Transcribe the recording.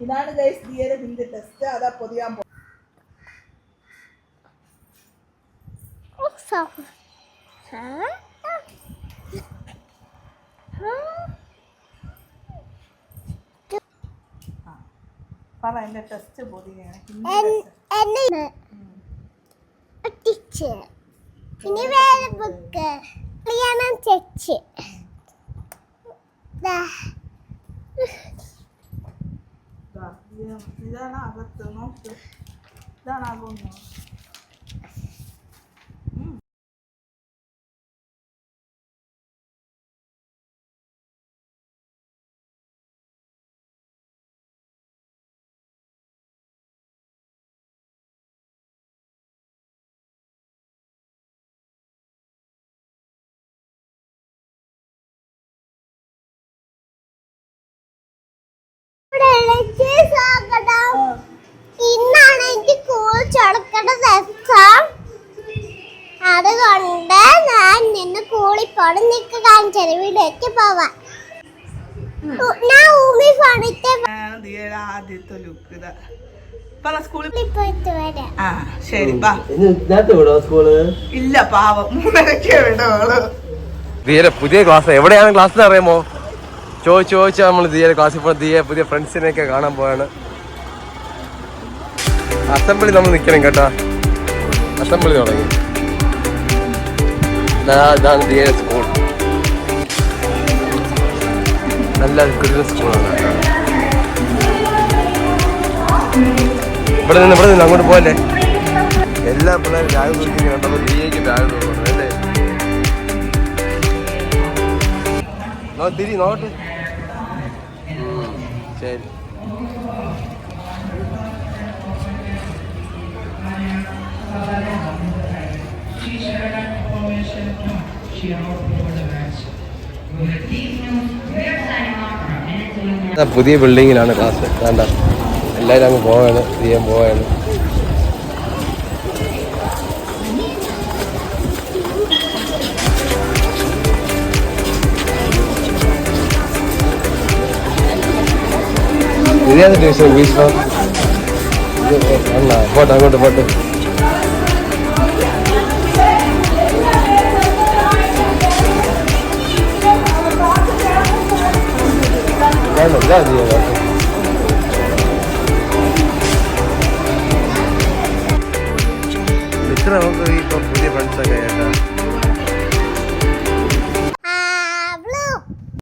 ഇതാണ് ഗൈസ് ദിയയുടെ ഹിന്ദി ടെസ്റ്റ്. അതാ പൊതിയാൻ പോകും. പറ എന്റെ ടെസ്റ്റ് പൊതിയാണ്. ഇനി വേറെ ബുക്ക് ചെച്ച് ഇതാണ് അകത്ത്. നോക്ക്, ഇതാണ് അകന്ന്. ഇന്നാണ് എനിക്ക് എക്സാം. അതുകൊണ്ട് ഞാൻ നിന്ന് കൂളി പോണം. നിക്ക് കാണിച്ചത് വീട്ടിലേക്ക് പോവാൻ. ഞാൻ ദിയയുടെ ആദ്യത്തെ ലുക്ക് ഇതാ. സ്കൂളിൽ പോയിട്ട് വരാം. ആ ശരി. ഇല്ല പാവം, 3:30 വിടോളൂ. ദിയയുടെ പുതിയ ക്ലാസ് എവിടെയാണ് ക്ലാസ് അറിയാമോ? ചോദിച്ചാൽ നമ്മൾ ദിയയുടെ ക്ലാസ്സിൽ പോയി ദിയ പുതിയ ഫ്രണ്ട്സിനെയൊക്കെ കാണാൻ പോവാണ്. അസംബ്ലി നമ്മൾ നിൽക്കണം കേട്ടോ. അസംബ്ലി തുടങ്ങി. ഇതാണ് ദിയയുടെ സ്കൂൾ. നല്ല കിട്ടുന്ന സ്കൂളാണ്. ഇവിടെ നിന്ന് അങ്ങോട്ട് പോകല്ലേ. എല്ലാ പിള്ളേരും ബാഗ് നോക്കി കണ്ടപ്പോൾ ദിയയ്ക്ക് ബാഗ് നോക്കണം അല്ലേ? തിരി നോട്ട്. ശരി. പുതിയ ബിൽഡിങ്ങിലാണ് ക്ലാസ്. വേണ്ട എല്ലാവരും അങ്ങ് പോവാണ്, ചെയ്യാൻ പോവാണ്. ഇതാണ് ട്യൂഷൻ ഇംഗ്ലീഷ്. പോട്ടെ അങ്ങോട്ട് പോട്ടെ. ഇത്ര നമുക്ക് ഇപ്പം പുതിയ ഫ്രണ്ട്സൊക്കെ ആയിട്ടാ.